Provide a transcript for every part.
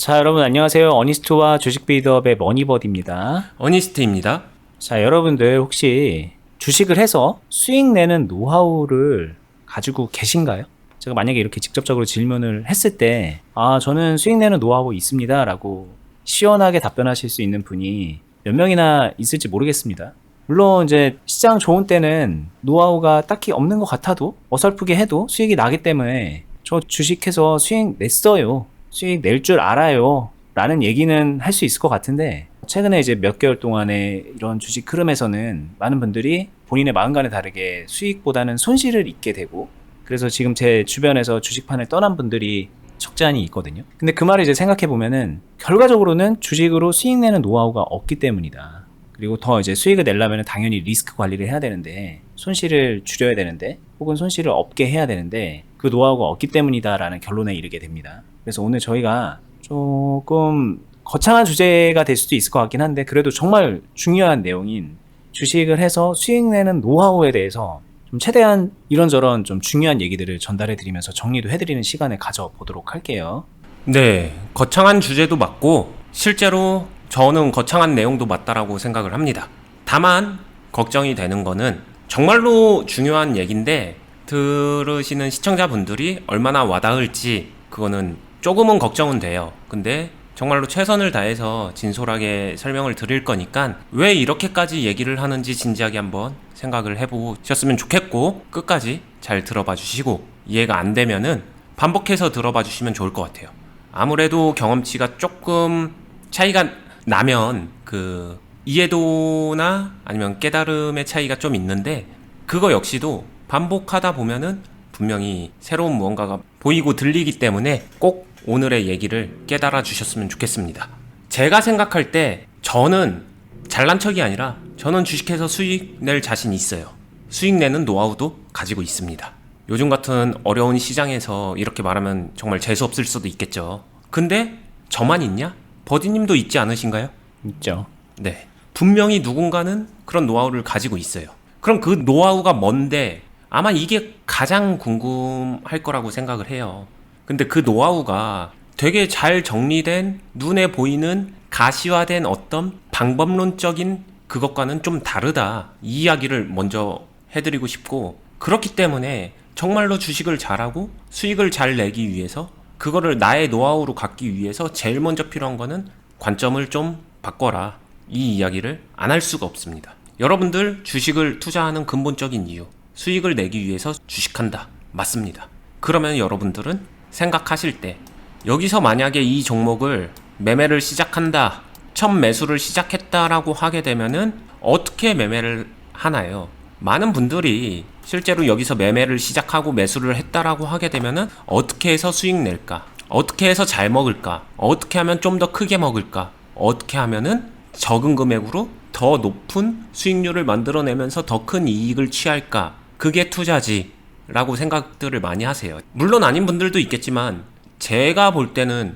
자, 여러분 안녕하세요. 어니스트와 주식 빌드업의 머니버디입니다. 어니스트입니다. 자, 여러분들 혹시 주식을 해서 수익 내는 노하우를 가지고 계신가요? 제가 만약에 이렇게 직접적으로 질문을 했을 때, 저는 수익 내는 노하우 있습니다. 라고 시원하게 답변하실 수 있는 분이 몇 명이나 있을지 모르겠습니다. 물론 이제 시장 좋은 때는 노하우가 딱히 없는 것 같아도 어설프게 해도 수익이 나기 때문에 저 주식해서 수익 냈어요. 수익 낼 줄 알아요. 라는 얘기는 할 수 있을 것 같은데, 최근에 이제 몇 개월 동안의 이런 주식 흐름에서는 많은 분들이 본인의 마음과는 다르게 수익보다는 손실을 입게 되고, 그래서 지금 제 주변에서 주식판을 떠난 분들이 적잖이 있거든요. 근데 그 말을 이제 생각해 보면은 결과적으로는 주식으로 수익 내는 노하우가 없기 때문이다. 그리고 더 이제 수익을 내려면 당연히 리스크 관리를 해야 되는데, 손실을 줄여야 되는데, 혹은 손실을 없게 해야 되는데, 그 노하우가 없기 때문이다라는 결론에 이르게 됩니다. 그래서 오늘 저희가 조금 거창한 주제가 될 수도 있을 것 같긴 한데, 그래도 정말 중요한 내용인 주식을 해서 수익 내는 노하우에 대해서 좀 최대한 이런저런 좀 중요한 얘기들을 전달해 드리면서 정리도 해드리는 시간을 가져보도록 할게요. 네, 거창한 주제도 맞고 실제로 저는 거창한 내용도 맞다라고 생각을 합니다. 다만 걱정이 되는 거는 정말로 중요한 얘기인데 들으시는 시청자분들이 얼마나 와닿을지 그거는 조금은 걱정은 돼요. 근데 정말로 최선을 다해서 진솔하게 설명을 드릴 거니까 왜 이렇게까지 얘기를 하는지 진지하게 한번 생각을 해보셨으면 좋겠고, 끝까지 잘 들어봐 주시고 이해가 안 되면은 반복해서 들어봐 주시면 좋을 것 같아요. 아무래도 경험치가 조금 차이가 나면 그 이해도나 아니면 깨달음의 차이가 좀 있는데, 그거 역시도 반복하다 보면은 분명히 새로운 무언가가 보이고 들리기 때문에 꼭 오늘의 얘기를 깨달아 주셨으면 좋겠습니다. 제가 생각할 때 저는 잘난 척이 아니라 저는 주식해서 수익 낼 자신 있어요. 수익 내는 노하우도 가지고 있습니다. 요즘 같은 어려운 시장에서 이렇게 말하면 정말 재수없을 수도 있겠죠. 근데 저만 있냐? 버디님도 있지 않으신가요? 있죠. 네. 분명히 누군가는 그런 노하우를 가지고 있어요. 그럼 그 노하우가 뭔데? 아마 이게 가장 궁금할 거라고 생각을 해요. 근데 그 노하우가 되게 잘 정리된, 눈에 보이는 가시화된 어떤 방법론적인 그것과는 좀 다르다, 이 이야기를 먼저 해드리고 싶고, 그렇기 때문에 정말로 주식을 잘하고 수익을 잘 내기 위해서, 그거를 나의 노하우로 갖기 위해서 제일 먼저 필요한 거는 관점을 좀 바꿔라, 이 이야기를 안 할 수가 없습니다. 여러분들 주식을 투자하는 근본적인 이유, 수익을 내기 위해서 주식한다, 맞습니다. 그러면 여러분들은 생각하실 때 여기서 만약에 이 종목을 매매를 시작한다, 첫 매수를 시작했다라고 하게 되면은 어떻게 매매를 하나요? 많은 분들이 실제로 여기서 매매를 시작하고 매수를 했다라고 하게 되면은 어떻게 해서 수익 낼까? 어떻게 해서 잘 먹을까? 어떻게 하면 좀 더 크게 먹을까? 어떻게 하면은 적은 금액으로 더 높은 수익률을 만들어내면서 더 큰 이익을 취할까? 그게 투자지 라고 생각들을 많이 하세요. 물론 아닌 분들도 있겠지만, 제가 볼 때는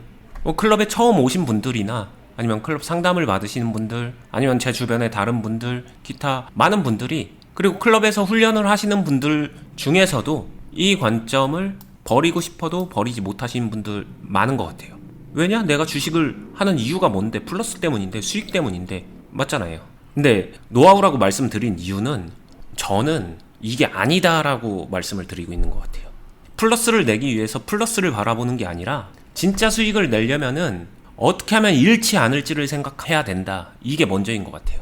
클럽에 처음 오신 분들이나 아니면 클럽 상담을 받으시는 분들, 아니면 제 주변의 다른 분들, 기타 많은 분들이, 그리고 클럽에서 훈련을 하시는 분들 중에서도 이 관점을 버리고 싶어도 버리지 못하시는 분들 많은 것 같아요. 왜냐? 내가 주식을 하는 이유가 뭔데? 플러스 때문인데, 수익 때문인데, 맞잖아요. 근데 노하우라고 말씀드린 이유는 저는 이게 아니다라고 말씀을 드리고 있는 것 같아요. 플러스를 내기 위해서 플러스를 바라보는 게 아니라 진짜 수익을 내려면은 어떻게 하면 잃지 않을지를 생각해야 된다, 이게 먼저인 것 같아요.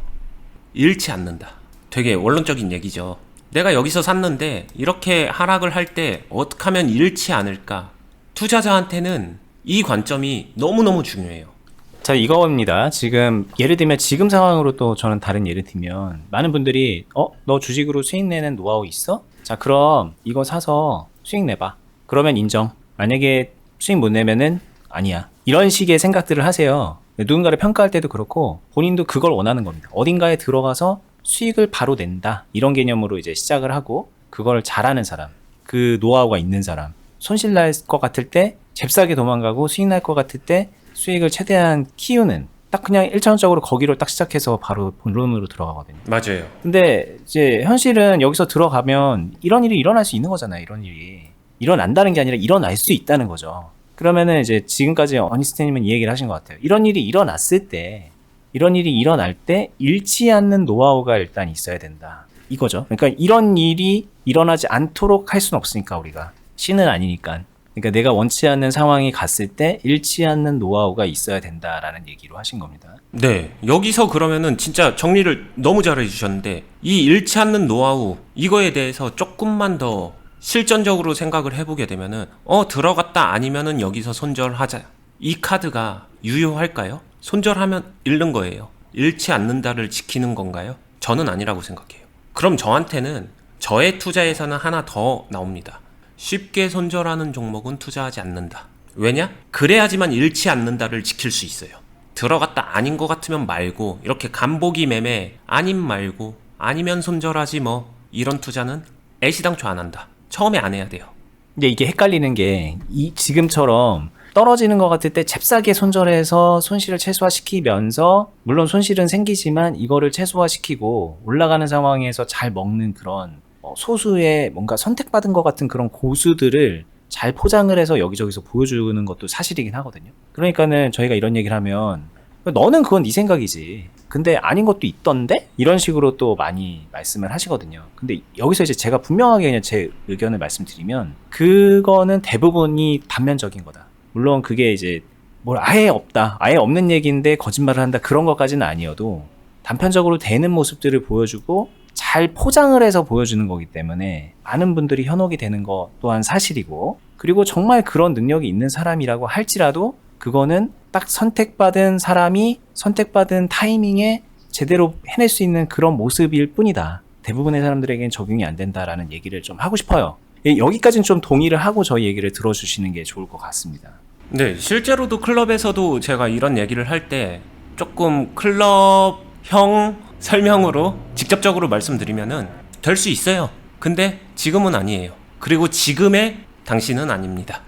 잃지 않는다, 되게 원론적인 얘기죠. 내가 여기서 샀는데 이렇게 하락을 할 때 어떻게 하면 잃지 않을까? 투자자한테는 이 관점이 너무너무 중요해요. 자, 이거입니다. 지금 예를 들면 지금 상황으로 또 저는 다른 예를 들면, 많은 분들이 너 주식으로 수익 내는 노하우 있어? 자, 그럼 이거 사서 수익 내봐. 그러면 인정. 만약에 수익 못 내면은 아니야. 이런 식의 생각들을 하세요. 누군가를 평가할 때도 그렇고 본인도 그걸 원하는 겁니다. 어딘가에 들어가서 수익을 바로 낸다, 이런 개념으로 이제 시작을 하고, 그걸 잘하는 사람, 그 노하우가 있는 사람, 손실 날 것 같을 때 잽싸게 도망가고 수익 날 것 같을 때 수익을 최대한 키우는, 딱 그냥 1차원적으로 거기로 딱 시작해서 바로 본론으로 들어가거든요. 맞아요. 근데 이제 현실은 여기서 들어가면 이런 일이 일어날 수 있는 거잖아요. 이런 일이 일어난다는 게 아니라 일어날 수 있다는 거죠. 그러면은 이제 지금까지 어니스트님은 이 얘기를 하신 것 같아요. 이런 일이 일어났을 때, 이런 일이 일어날 때 잃지 않는 노하우가 일단 있어야 된다. 이거죠. 그러니까 이런 일이 일어나지 않도록 할 수는 없으니까 우리가. 신은 아니니까. 그러니까 내가 원치 않는 상황이 갔을 때 잃지 않는 노하우가 있어야 된다라는 얘기로 하신 겁니다. 네, 여기서 그러면은 진짜 정리를 너무 잘해 주셨는데 이 잃지 않는 노하우 이거에 대해서 조금만 더 실전적으로 생각을 해보게 되면은 들어갔다 아니면은 여기서 손절하자. 이 카드가 유효할까요? 손절하면 잃는 거예요. 잃지 않는다를 지키는 건가요? 저는 아니라고 생각해요. 그럼 저한테는 저의 투자에서는 하나 더 나옵니다. 쉽게 손절하는 종목은 투자하지 않는다. 왜냐? 그래야지만 잃지 않는다를 지킬 수 있어요. 들어갔다 아닌 것 같으면 말고 이렇게 간보기 매매 아님 말고 아니면 손절하지 뭐 이런 투자는 애시당초 안 한다. 처음에 안 해야 돼요. 근데 이게 헷갈리는 게 지금처럼 떨어지는 것 같을 때 잽싸게 손절해서 손실을 최소화시키면서 물론 손실은 생기지만 이거를 최소화시키고 올라가는 상황에서 잘 먹는 그런 소수의 뭔가 선택받은 것 같은 그런 고수들을 잘 포장을 해서 여기저기서 보여주는 것도 사실이긴 하거든요. 그러니까는 저희가 이런 얘기를 하면 너는 그건 네 생각이지. 근데 아닌 것도 있던데? 이런 식으로 또 많이 말씀을 하시거든요. 근데 여기서 이제 제가 분명하게 그냥 제 의견을 말씀드리면 그거는 대부분이 단면적인 거다. 물론 그게 이제 뭘 아예 없다. 아예 없는 얘기인데 거짓말을 한다. 그런 것까지는 아니어도 단편적으로 되는 모습들을 보여주고 잘 포장을 해서 보여주는 거기 때문에 많은 분들이 현혹이 되는 것 또한 사실이고 그리고 정말 그런 능력이 있는 사람이라고 할지라도 그거는 딱 선택받은 사람이 선택받은 타이밍에 제대로 해낼 수 있는 그런 모습일 뿐이다. 대부분의 사람들에게는 적용이 안 된다라는 얘기를 좀 하고 싶어요. 여기까지는 좀 동의를 하고 저희 얘기를 들어주시는 게 좋을 것 같습니다. 네, 실제로도 클럽에서도 제가 이런 얘기를 할 때 조금 클럽형 설명으로 직접적으로 말씀드리면은 될 수 있어요. 근데 지금은 아니에요. 그리고 지금의 당신은 아닙니다.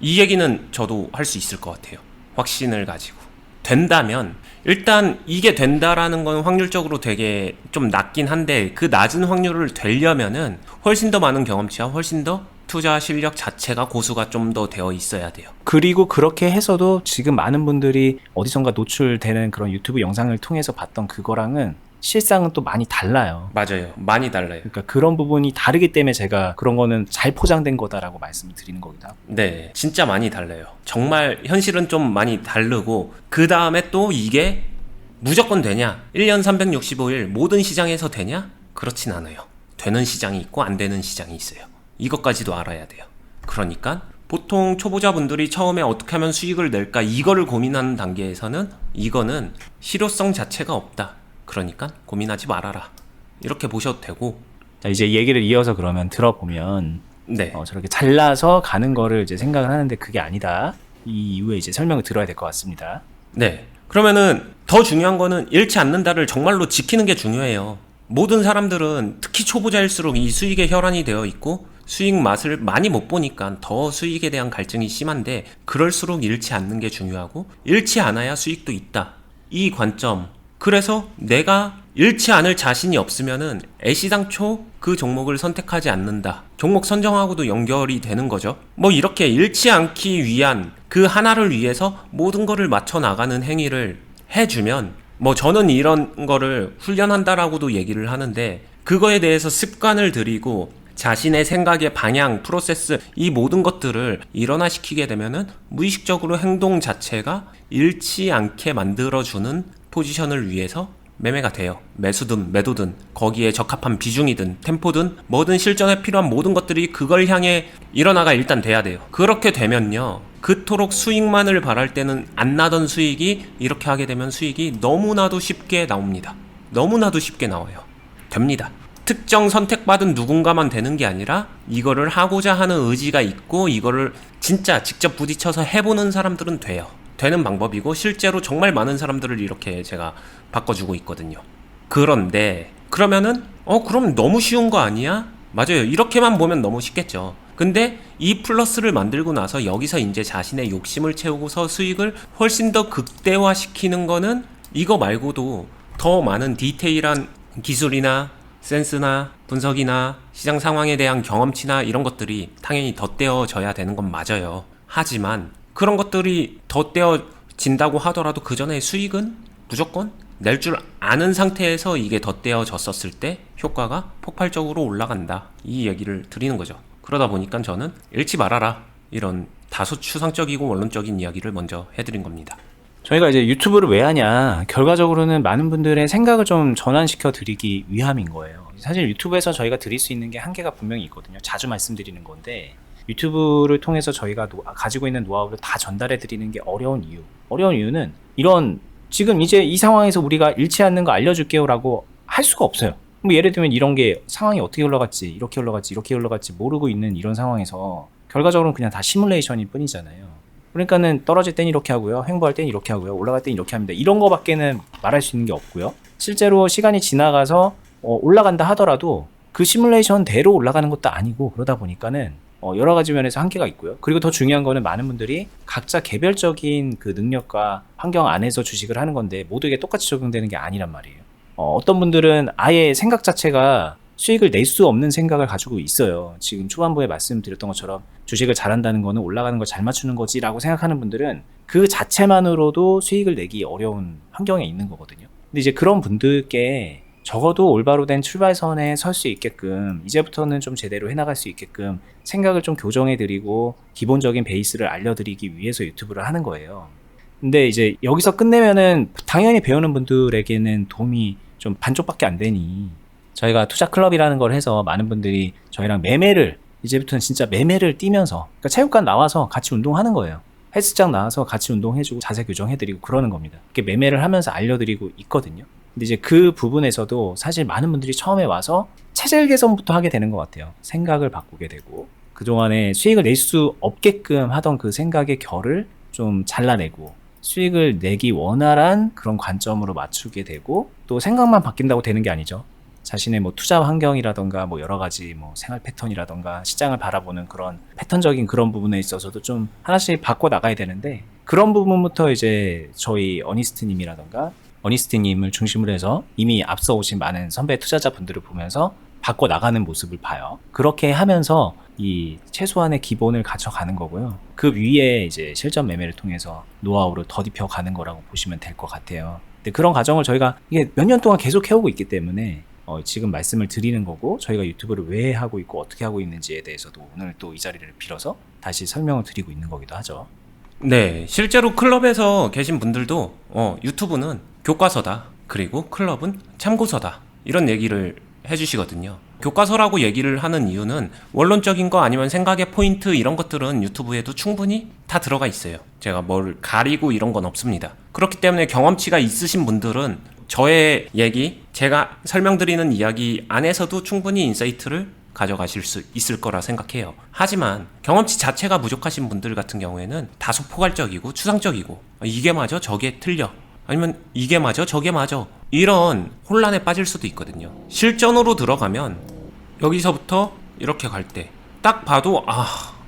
이 얘기는 저도 할 수 있을 것 같아요. 확신을 가지고. 된다면 일단 이게 된다라는 건 확률적으로 되게 좀 낮긴 한데 그 낮은 확률을 되려면은 훨씬 더 많은 경험치와 훨씬 더 투자 실력 자체가 고수가 좀 더 되어 있어야 돼요. 그리고 그렇게 해서도 지금 많은 분들이 어디선가 노출되는 그런 유튜브 영상을 통해서 봤던 그거랑은 실상은 또 많이 달라요. 맞아요. 많이 달라요. 그러니까 그런 부분이 다르기 때문에 제가 그런 거는 잘 포장된 거다라고 말씀을 드리는 거기도 하고. 네, 진짜 많이 달라요. 정말 현실은 좀 많이 다르고 그 다음에 또 이게 무조건 되냐? 1년 365일 모든 시장에서 되냐? 그렇진 않아요. 되는 시장이 있고 안 되는 시장이 있어요. 이것까지도 알아야 돼요. 그러니까 보통 초보자분들이 처음에 어떻게 하면 수익을 낼까 이거를 고민하는 단계에서는 이거는 실효성 자체가 없다. 그러니까 고민하지 말아라. 이렇게 보셔도 되고. 자, 이제 얘기를 이어서 그러면 들어보면 네. 저렇게 잘라서 가는 거를 이제 생각을 하는데 그게 아니다. 이 이후에 이제 설명을 들어야 될 것 같습니다. 네. 그러면은 더 중요한 거는 잃지 않는다를 정말로 지키는 게 중요해요. 모든 사람들은 특히 초보자일수록 이 수익에 혈안이 되어 있고 수익 맛을 많이 못 보니까 더 수익에 대한 갈증이 심한데 그럴수록 잃지 않는 게 중요하고 잃지 않아야 수익도 있다. 이 관점. 그래서 내가 잃지 않을 자신이 없으면은 애시당초 그 종목을 선택하지 않는다. 종목 선정하고도 연결이 되는 거죠. 뭐 이렇게 잃지 않기 위한 그 하나를 위해서 모든 거를 맞춰 나가는 행위를 해주면 뭐 저는 이런 거를 훈련한다라고도 얘기를 하는데 그거에 대해서 습관을 들이고 자신의 생각의 방향, 프로세스 이 모든 것들을 일원화시키게 되면은 무의식적으로 행동 자체가 잃지 않게 만들어주는 포지션을 위해서 매매가 돼요. 매수든 매도든 거기에 적합한 비중이든 템포든 뭐든 실전에 필요한 모든 것들이 그걸 향해 일어나가 일단 돼야 돼요. 그렇게 되면요. 그토록 수익만을 바랄 때는 안 나던 수익이 이렇게 하게 되면 수익이 너무나도 쉽게 나옵니다. 너무나도 쉽게 나와요. 됩니다. 특정 선택받은 누군가만 되는 게 아니라 이거를 하고자 하는 의지가 있고 이거를 진짜 직접 부딪혀서 해보는 사람들은 돼요. 되는 방법이고 실제로 정말 많은 사람들을 이렇게 제가 바꿔주고 있거든요. 그런데 그러면은 그럼 너무 쉬운 거 아니야? 맞아요. 이렇게만 보면 너무 쉽겠죠. 근데 이 플러스를 만들고 나서 여기서 이제 자신의 욕심을 채우고서 수익을 훨씬 더 극대화시키는 거는 이거 말고도 더 많은 디테일한 기술이나 센스나 분석이나 시장 상황에 대한 경험치나 이런 것들이 당연히 덧대어져야 되는 건 맞아요. 하지만 그런 것들이 덧대어진다고 하더라도 그 전에 수익은 무조건 낼 줄 아는 상태에서 이게 덧대어졌었을 때 효과가 폭발적으로 올라간다. 이 얘기를 드리는 거죠. 그러다 보니까 저는 잃지 말아라. 이런 다소 추상적이고 원론적인 이야기를 먼저 해드린 겁니다. 저희가 이제 유튜브를 왜 하냐, 결과적으로는 많은 분들의 생각을 좀 전환시켜 드리기 위함인 거예요. 사실 유튜브에서 저희가 드릴 수 있는 게 한계가 분명히 있거든요. 자주 말씀드리는 건데, 유튜브를 통해서 저희가 가지고 있는 노하우를 다 전달해 드리는 게 어려운 이유는 이런, 지금 이제 이 상황에서 우리가 잃지 않는 거 알려줄게요 라고 할 수가 없어요. 뭐 예를 들면 이런 게 상황이 어떻게 흘러갈지, 이렇게 흘러갈지 모르고 있는 이런 상황에서 결과적으로는 그냥 다 시뮬레이션일 뿐이잖아요. 그러니까는 떨어질 땐 이렇게 하고요, 횡보할 땐 이렇게 하고요, 올라갈 땐 이렇게 합니다. 이런 거밖에는 말할 수 있는 게 없고요. 실제로 시간이 지나가서 올라간다 하더라도 그 시뮬레이션대로 올라가는 것도 아니고, 그러다 보니까는 여러 가지 면에서 한계가 있고요. 그리고 더 중요한 거는 많은 분들이 각자 개별적인 그 능력과 환경 안에서 주식을 하는 건데 모두에게 똑같이 적용되는 게 아니란 말이에요. 어떤 분들은 아예 생각 자체가 수익을 낼 수 없는 생각을 가지고 있어요. 지금 초반부에 말씀드렸던 것처럼 주식을 잘한다는 거는 올라가는 걸 잘 맞추는 거지라고 생각하는 분들은 그 자체만으로도 수익을 내기 어려운 환경에 있는 거거든요. 근데 이제 그런 분들께 적어도 올바로 된 출발선에 설 수 있게끔, 이제부터는 좀 제대로 해나갈 수 있게끔 생각을 좀 교정해드리고 기본적인 베이스를 알려드리기 위해서 유튜브를 하는 거예요. 근데 이제 여기서 끝내면은 당연히 배우는 분들에게는 도움이 좀 반쪽밖에 안 되니, 저희가 투자 클럽이라는 걸 해서 많은 분들이 저희랑 이제부터는 진짜 매매를 뛰면서, 그러니까 체육관 나와서 같이 운동하는 거예요. 헬스장 나와서 같이 운동해주고 자세 교정해드리고 그러는 겁니다. 이렇게 매매를 하면서 알려드리고 있거든요. 근데 이제 그 부분에서도 사실 많은 분들이 처음에 와서 체질 개선부터 하게 되는 것 같아요. 생각을 바꾸게 되고, 그동안에 수익을 낼 수 없게끔 하던 그 생각의 결을 좀 잘라내고 수익을 내기 원활한 그런 관점으로 맞추게 되고, 또 생각만 바뀐다고 되는 게 아니죠. 자신의 뭐 투자 환경이라던가 뭐 여러 가지 뭐 생활 패턴이라던가 시장을 바라보는 그런 패턴적인 그런 부분에 있어서도 좀 하나씩 바꿔 나가야 되는데, 그런 부분부터 이제 저희 어니스트님을 중심으로 해서 이미 앞서 오신 많은 선배 투자자분들을 보면서 바꿔 나가는 모습을 봐요. 그렇게 하면서 이 최소한의 기본을 갖춰가는 거고요. 그 위에 이제 실전 매매를 통해서 노하우를 더딥혀 가는 거라고 보시면 될 것 같아요. 근데 그런 과정을 저희가 이게 몇 년 동안 계속 해오고 있기 때문에 지금 말씀을 드리는 거고, 저희가 유튜브를 왜 하고 있고 어떻게 하고 있는지에 대해서도 오늘 또 이 자리를 빌어서 다시 설명을 드리고 있는 거기도 하죠. 네, 실제로 클럽에서 계신 분들도 유튜브는 교과서다, 그리고 클럽은 참고서다, 이런 얘기를 해주시거든요. 교과서라고 얘기를 하는 이유는 원론적인 거 아니면 생각의 포인트 이런 것들은 유튜브에도 충분히 다 들어가 있어요. 제가 뭘 가리고 이런 건 없습니다. 그렇기 때문에 경험치가 있으신 분들은 저의 얘기, 제가 설명드리는 이야기 안에서도 충분히 인사이트를 가져가실 수 있을 거라 생각해요. 하지만 경험치 자체가 부족하신 분들 같은 경우에는 다소 포괄적이고 추상적이고, 이게 맞아 저게 틀려, 아니면 이게 맞아 저게 맞아, 이런 혼란에 빠질 수도 있거든요. 실전으로 들어가면 여기서부터 이렇게 갈 때 딱 봐도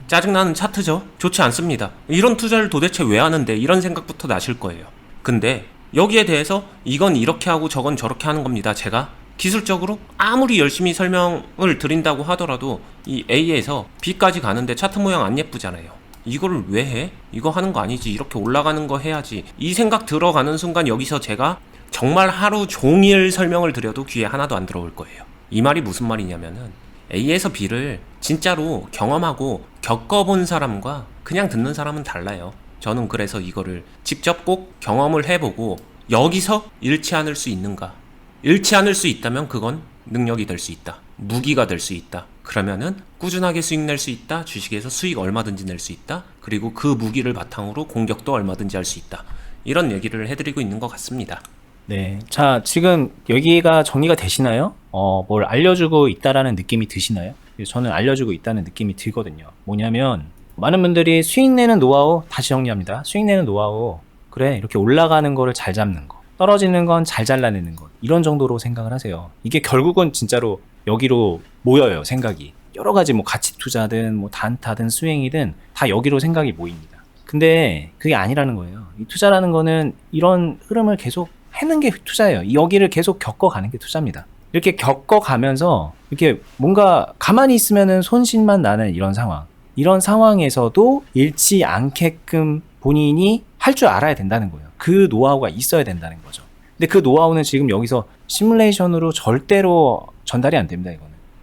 짜증나는 차트죠, 좋지 않습니다, 이런 투자를 도대체 왜 하는데, 이런 생각부터 나실 거예요. 근데 여기에 대해서 이건 이렇게 하고 저건 저렇게 하는 겁니다. 제가 기술적으로 아무리 열심히 설명을 드린다고 하더라도 이 A에서 B까지 가는데 차트 모양 안 예쁘잖아요. 이거를 왜 해? 이거 하는 거 아니지, 이렇게 올라가는 거 해야지, 이 생각 들어가는 순간 여기서 제가 정말 하루 종일 설명을 드려도 귀에 하나도 안 들어올 거예요. 이 말이 무슨 말이냐면은 A에서 B를 진짜로 경험하고 겪어본 사람과 그냥 듣는 사람은 달라요. 저는 그래서 이거를 직접 꼭 경험을 해보고, 여기서 잃지 않을 수 있는가, 잃지 않을 수 있다면 그건 능력이 될 수 있다, 무기가 될 수 있다, 그러면은 꾸준하게 수익 낼 수 있다, 주식에서 수익 얼마든지 낼 수 있다, 그리고 그 무기를 바탕으로 공격도 얼마든지 할 수 있다, 이런 얘기를 해드리고 있는 것 같습니다. 네, 자, 지금 여기가 정리가 되시나요? 뭘 알려주고 있다라는 느낌이 드시나요? 저는 알려주고 있다는 느낌이 들거든요. 뭐냐면 많은 분들이 수익 내는 노하우, 다시 정리합니다. 수익 내는 노하우, 그래, 이렇게 올라가는 거를 잘 잡는 거, 떨어지는 건 잘 잘라내는 것, 이런 정도로 생각을 하세요. 이게 결국은 진짜로 여기로 모여요, 생각이. 여러 가지 뭐 가치 투자든 뭐 단타든 수행이든 다 여기로 생각이 모입니다. 근데 그게 아니라는 거예요. 이 투자라는 거는 이런 흐름을 계속 해는 게 투자예요. 여기를 계속 겪어가는 게 투자입니다. 이렇게 겪어가면서 이렇게 뭔가 가만히 있으면은 손실만 나는 이런 상황, 이런 상황에서도 잃지 않게끔 본인이 할 줄 알아야 된다는 거예요. 그 노하우가 있어야 된다는 거죠. 근데 그 노하우는 지금 여기서 시뮬레이션으로 절대로 전달이 안 됩니다.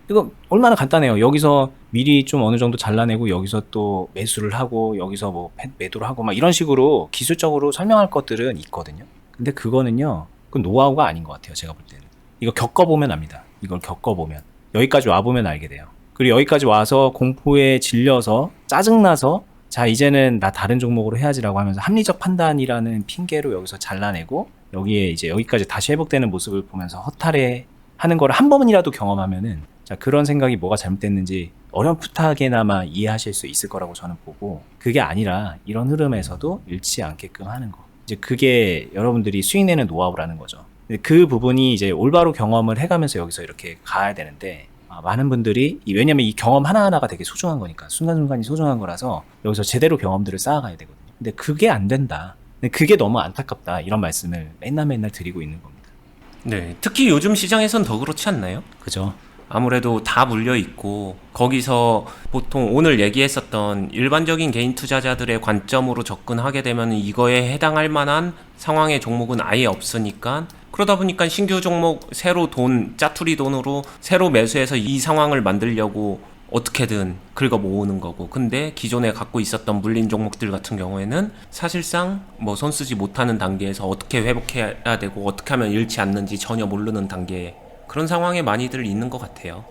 이거 얼마나 간단해요. 여기서 미리 좀 어느 정도 잘라내고 여기서 또 매수를 하고 여기서 뭐 매도를 하고 막 이런 식으로 기술적으로 설명할 것들은 있거든요. 근데 그거는요, 그 노하우가 아닌 것 같아요. 제가 볼 때는. 이거 겪어보면 압니다. 이걸 겪어보면. 여기까지 와보면 알게 돼요. 그리고 여기까지 와서 공포에 질려서 짜증나서 자 이제는 나 다른 종목으로 해야지라고 하면서 합리적 판단이라는 핑계로 여기서 잘라내고 여기에 이제 여기까지 다시 회복되는 모습을 보면서 허탈해 하는 걸 한 번이라도 경험하면은 자 그런 생각이 뭐가 잘못됐는지 어렴풋하게나마 이해하실 수 있을 거라고 저는 보고, 그게 아니라 이런 흐름에서도 잃지 않게끔 하는 거, 이제 그게 여러분들이 수익 내는 노하우라는 거죠. 그 부분이 이제 올바로 경험을 해가면서 여기서 이렇게 가야 되는데, 많은 분들이 왜냐면 이 경험 하나하나가 되게 소중한 거니까, 순간순간이 소중한 거라서 여기서 제대로 경험들을 쌓아가야 되거든요. 근데 그게 안 된다, 근데 그게 너무 안타깝다, 이런 말씀을 맨날 드리고 있는 겁니다. 네, 특히 요즘 시장에선 더 그렇지 않나요? 그죠? 아무래도 다 물려 있고 거기서 보통 오늘 얘기했었던 일반적인 개인 투자자들의 관점으로 접근하게 되면 이거에 해당할 만한 상황의 종목은 아예 없으니까, 그러다 보니까 신규 종목 새로 돈, 짜투리 돈으로 새로 매수해서 이 상황을 만들려고 어떻게든 긁어 모으는 거고, 근데 기존에 갖고 있었던 물린 종목들 같은 경우에는 사실상 뭐 손쓰지 못하는 단계에서 어떻게 회복해야 되고 어떻게 하면 잃지 않는지 전혀 모르는 단계에, 그런 상황에 많이들 있는 것 같아요.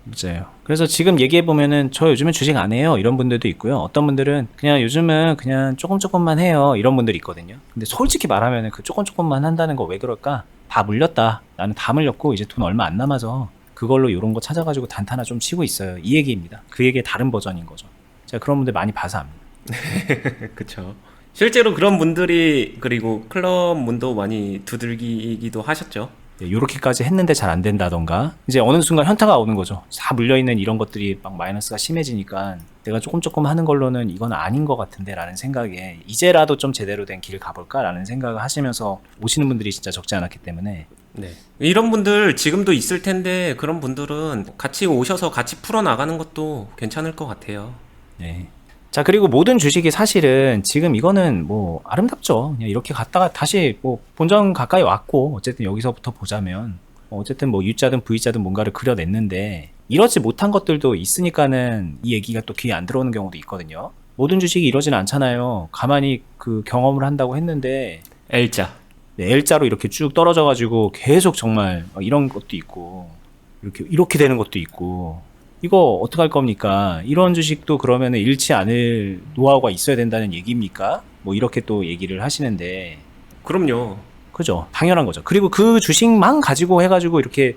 맞아요. 그래서 지금 얘기해보면은 저 요즘은 주식 안 해요, 이런 분들도 있고요. 어떤 분들은 그냥 요즘은 그냥 조금만 해요, 이런 분들이 있거든요. 근데 솔직히 말하면은 그 조금만 한다는 거 왜 그럴까? 다 물렸다, 나는 다 물렸고 이제 돈 얼마 안 남아서 그걸로 이런 거 찾아가지고 단타나 좀 치고 있어요, 이 얘기입니다. 그 얘기의 다른 버전인 거죠. 제가 그런 분들 많이 봐서 압니다. 그쵸. 실제로 그런 분들이, 그리고 클럽 문도 많이 두들기기도 하셨죠. 요렇게까지 했는데 잘 안 된다던가, 이제 어느 순간 현타가 오는 거죠. 다 물려있는 이런 것들이 막 마이너스가 심해지니까 내가 조금 하는 걸로는 이건 아닌 것 같은데 라는 생각에 이제라도 좀 제대로 된 길을 가볼까 라는 생각을 하시면서 오시는 분들이 진짜 적지 않았기 때문에. 네. 이런 분들 지금도 있을 텐데, 그런 분들은 같이 오셔서 같이 풀어나가는 것도 괜찮을 것 같아요. 네. 자, 그리고 모든 주식이 사실은 지금 이거는 뭐 아름답죠. 그냥 이렇게 갔다가 다시 뭐 본전 가까이 왔고, 어쨌든 여기서부터 보자면 어쨌든 뭐 U자든 V자든 뭔가를 그려냈는데 이러지 못한 것들도 있으니까는 이 얘기가 또 귀에 안 들어오는 경우도 있거든요. 모든 주식이 이러진 않잖아요. 가만히 그 경험을 한다고 했는데 L자. 네, L자로 이렇게 쭉 떨어져가지고 계속 정말 이런 것도 있고 이렇게 되는 것도 있고, 이거 어떡할 겁니까? 이런 주식도 그러면 잃지 않을 노하우가 있어야 된다는 얘기입니까? 뭐 이렇게 또 얘기를 하시는데, 그럼요. 그죠? 당연한 거죠. 그리고 그 주식만 가지고 해가지고 이렇게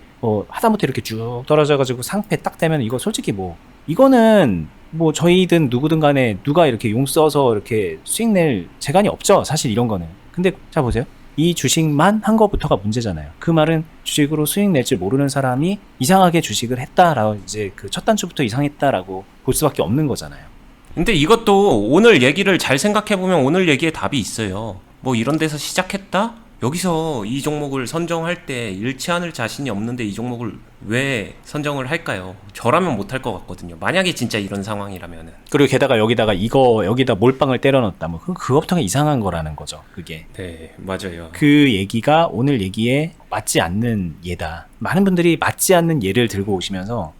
하다못해 이렇게 쭉 떨어져가지고 상패 딱 되면 이거 솔직히 뭐 이거는 뭐 저희든 누구든 간에 누가 이렇게 용 써서 이렇게 수익 낼 재간이 없죠, 사실 이런 거는. 근데 자 보세요, 이 주식만 한 거부터가 문제잖아요. 그 말은 주식으로 수익 낼 줄 모르는 사람이 이상하게 주식을 했다라고, 이제 그 첫 단추부터 이상했다라고 볼 수밖에 없는 거잖아요. 근데 이것도 오늘 얘기를 잘 생각해보면 오늘 얘기에 답이 있어요. 뭐 이런 데서 시작했다? 여기서 이 종목을 선정할 때 잃지 않을 자신이 없는데 이 종목을 왜 선정을 할까요? 저라면 못할 것 같거든요. 만약에 진짜 이런 상황이라면은. 그리고 게다가 여기다가 여기다 몰빵을 때려 넣었다, 뭐 그것부터가 이상한 거라는 거죠, 그게. 네, 맞아요. 그 얘기가 오늘 얘기에 맞지 않는 예다. 많은 분들이 맞지 않는 예를 들고 오시면서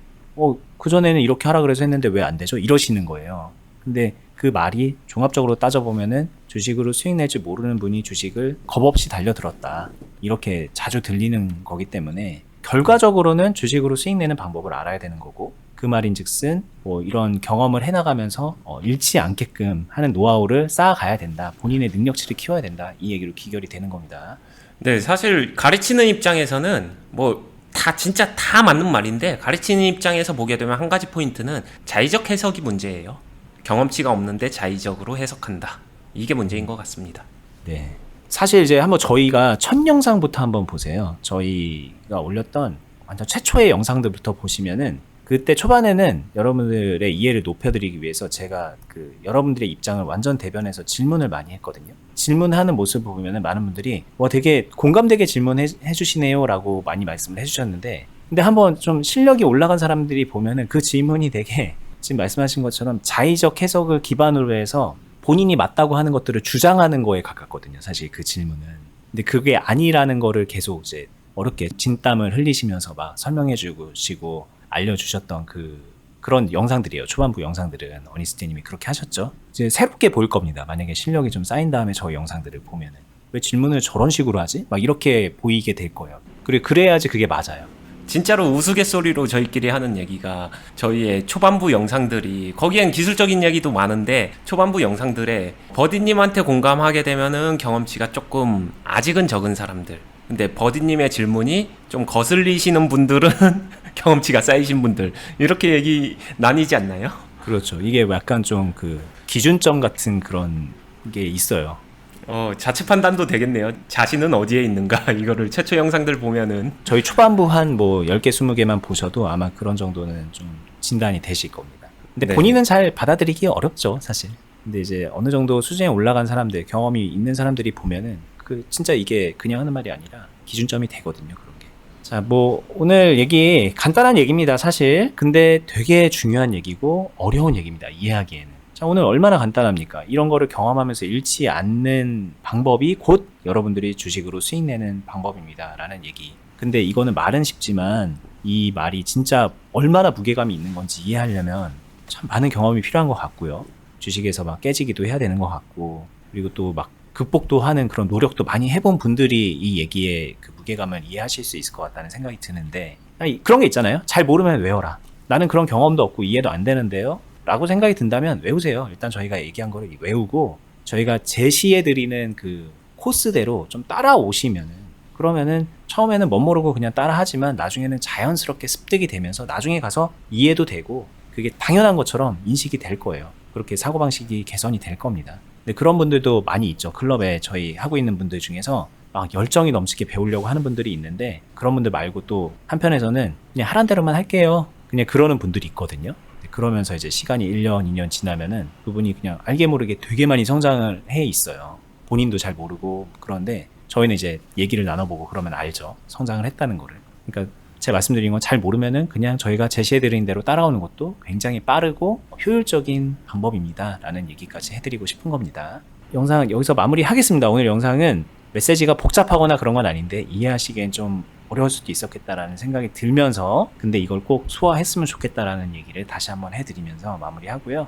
그전에는 이렇게 하라 그래서 했는데 왜 안 되죠? 이러시는 거예요. 근데 그 말이 종합적으로 따져보면은 주식으로 수익 낼 줄 모르는 분이 주식을 겁 없이 달려들었다, 이렇게 자주 들리는 거기 때문에 결과적으로는 주식으로 수익 내는 방법을 알아야 되는 거고, 그 말인즉슨 뭐 이런 경험을 해나가면서 잃지 않게끔 하는 노하우를 쌓아가야 된다, 본인의 능력치를 키워야 된다, 이 얘기로 귀결이 되는 겁니다. 네, 사실 가르치는 입장에서는 뭐 진짜 다 맞는 말인데, 가르치는 입장에서 보게 되면 한 가지 포인트는 자의적 해석이 문제예요. 경험치가 없는데 자의적으로 해석한다, 이게 문제인 것 같습니다. 네. 사실 이제 한번 저희가 첫 영상부터 한번 보세요. 저희가 올렸던 완전 최초의 영상들부터 보시면은 그때 초반에는 여러분들의 이해를 높여드리기 위해서 제가 그 여러분들의 입장을 완전 대변해서 질문을 많이 했거든요. 질문하는 모습을 보면은 많은 분들이 되게 공감되게 질문해 주시네요 라고 많이 말씀을 해주셨는데, 근데 한번 좀 실력이 올라간 사람들이 보면은 그 질문이 되게 지금 말씀하신 것처럼 자의적 해석을 기반으로 해서 본인이 맞다고 하는 것들을 주장하는 거에 가깝거든요. 사실 그 질문은. 근데 그게 아니라는 거를 계속 이제 어렵게 진땀을 흘리시면서 막 설명해 주시고 알려주셨던 그런 영상들이에요. 초반부 영상들은 어니스티님이 그렇게 하셨죠. 이제 새롭게 보일 겁니다. 만약에 실력이 좀 쌓인 다음에 저 영상들을 보면은 왜 질문을 저런 식으로 하지? 막 이렇게 보이게 될 거예요. 그리고 그래야지 그게 맞아요. 진짜로 우스갯소리로 저희끼리 하는 얘기가 저희의 초반부 영상들이 거기엔 기술적인 얘기도 많은데 초반부 영상들에 버디님한테 공감하게 되면은 경험치가 조금 아직은 적은 사람들, 근데 버디님의 질문이 좀 거슬리시는 분들은 경험치가 쌓이신 분들, 이렇게 얘기 나뉘지 않나요? 그렇죠. 이게 약간 좀 그 기준점 같은 그런 게 있어요. 자체 판단도 되겠네요. 자신은 어디에 있는가 이거를 최초 영상들 보면은. 저희 초반부 한 뭐 10개, 20개만 보셔도 아마 그런 정도는 좀 진단이 되실 겁니다. 근데 네. 본인은 잘 받아들이기 어렵죠, 사실. 근데 이제 어느 정도 수준에 올라간 사람들, 경험이 있는 사람들이 보면은 진짜 이게 그냥 하는 말이 아니라 기준점이 되거든요, 그런 게. 자, 뭐 오늘 얘기 간단한 얘기입니다, 사실. 근데 되게 중요한 얘기고 어려운 얘기입니다, 이해하기에는. 자, 오늘 얼마나 간단합니까? 이런 거를 경험하면서 잃지 않는 방법이 곧 여러분들이 주식으로 수익 내는 방법입니다 라는 얘기. 근데 이거는 말은 쉽지만 이 말이 진짜 얼마나 무게감이 있는 건지 이해하려면 참 많은 경험이 필요한 것 같고요. 주식에서 막 깨지기도 해야 되는 것 같고, 그리고 또 막 극복도 하는 그런 노력도 많이 해본 분들이 이 얘기의 그 무게감을 이해하실 수 있을 것 같다는 생각이 드는데, 아니, 그런 게 있잖아요. 잘 모르면 외워라. 나는 그런 경험도 없고 이해도 안 되는데요 라고 생각이 든다면 외우세요. 일단 저희가 얘기한 거를 외우고 저희가 제시해드리는 그 코스대로 좀 따라오시면은, 그러면은 처음에는 멋모르고 그냥 따라하지만 나중에는 자연스럽게 습득이 되면서 나중에 가서 이해도 되고 그게 당연한 것처럼 인식이 될 거예요. 그렇게 사고방식이 개선이 될 겁니다. 근데 그런 분들도 많이 있죠. 클럽에 저희 하고 있는 분들 중에서 막 열정이 넘치게 배우려고 하는 분들이 있는데, 그런 분들 말고 또 한편에서는 그냥 하란 대로만 할게요, 그냥 그러는 분들이 있거든요. 그러면서 이제 시간이 1년, 2년 지나면은 그분이 그냥 알게 모르게 되게 많이 성장을 해 있어요. 본인도 잘 모르고. 그런데 저희는 이제 얘기를 나눠보고 그러면 알죠, 성장을 했다는 거를. 그러니까 제가 말씀드린 건 잘 모르면은 그냥 저희가 제시해드린 대로 따라오는 것도 굉장히 빠르고 효율적인 방법입니다 라는 얘기까지 해드리고 싶은 겁니다. 영상 여기서 마무리하겠습니다. 오늘 영상은 메시지가 복잡하거나 그런 건 아닌데 이해하시기엔 좀 어려울 수도 있었겠다라는 생각이 들면서, 근데 이걸 꼭 소화했으면 좋겠다라는 얘기를 다시 한번 해드리면서 마무리하고요.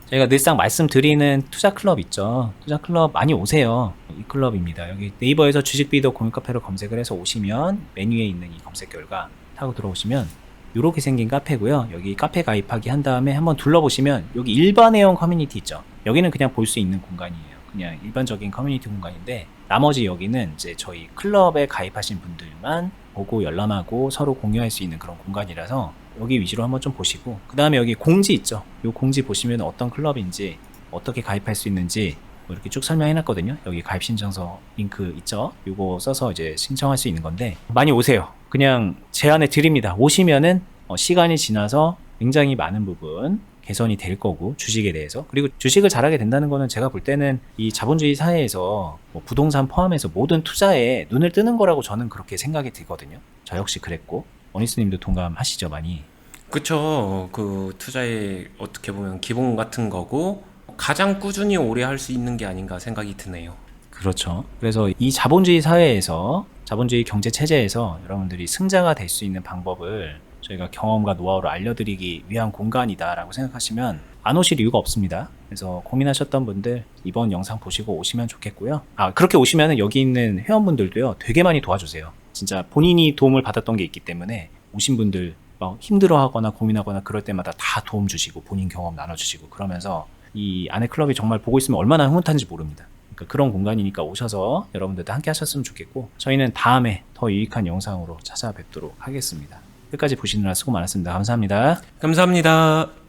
저희가 늘상 말씀드리는 투자 클럽 있죠. 투자 클럽 많이 오세요. 이 클럽입니다. 여기 네이버에서 주식비더 공유카페로 검색을 해서 오시면 메뉴에 있는 이 검색 결과 타고 들어오시면 이렇게 생긴 카페고요. 여기 카페 가입하기 한 다음에 한번 둘러보시면 여기 일반회원 커뮤니티 있죠. 여기는 그냥 볼 수 있는 공간이에요. 그냥 일반적인 커뮤니티 공간인데, 나머지 여기는 이제 저희 클럽에 가입하신 분들만 보고 열람하고 서로 공유할 수 있는 그런 공간이라서 여기 위주로 한번 좀 보시고, 그 다음에 여기 공지 있죠. 요 공지 보시면 어떤 클럽인지 어떻게 가입할 수 있는지 뭐 이렇게 쭉 설명해 놨거든요. 여기 가입 신청서 링크 있죠. 요거 써서 이제 신청할 수 있는 건데 많이 오세요. 그냥 제안해 드립니다. 오시면은 시간이 지나서 굉장히 많은 부분 개선이 될 거고, 주식에 대해서. 그리고 주식을 잘하게 된다는 거는 제가 볼 때는 이 자본주의 사회에서 뭐 부동산 포함해서 모든 투자에 눈을 뜨는 거라고 저는 그렇게 생각이 들거든요. 저 역시 그랬고, 어니스님도 동감하시죠, 많이? 그쵸. 그 투자의 어떻게 보면 기본 같은 거고 가장 꾸준히 오래 할 수 있는 게 아닌가 생각이 드네요. 그렇죠. 그래서 이 자본주의 사회에서, 자본주의 경제 체제에서 여러분들이 승자가 될 수 있는 방법을 저희가 경험과 노하우를 알려드리기 위한 공간이다라고 생각하시면 안 오실 이유가 없습니다. 그래서 고민하셨던 분들 이번 영상 보시고 오시면 좋겠고요. 그렇게 오시면 여기 있는 회원분들도요, 되게 많이 도와주세요. 진짜 본인이 도움을 받았던 게 있기 때문에 오신 분들 막 힘들어하거나 고민하거나 그럴 때마다 다 도움 주시고 본인 경험 나눠주시고 그러면서 이 안에 클럽이 정말 보고 있으면 얼마나 흐뭇한지 모릅니다. 그러니까 그런 공간이니까 오셔서 여러분들도 함께 하셨으면 좋겠고, 저희는 다음에 더 유익한 영상으로 찾아뵙도록 하겠습니다. 끝까지 보시느라 수고 많았습니다. 감사합니다. 감사합니다.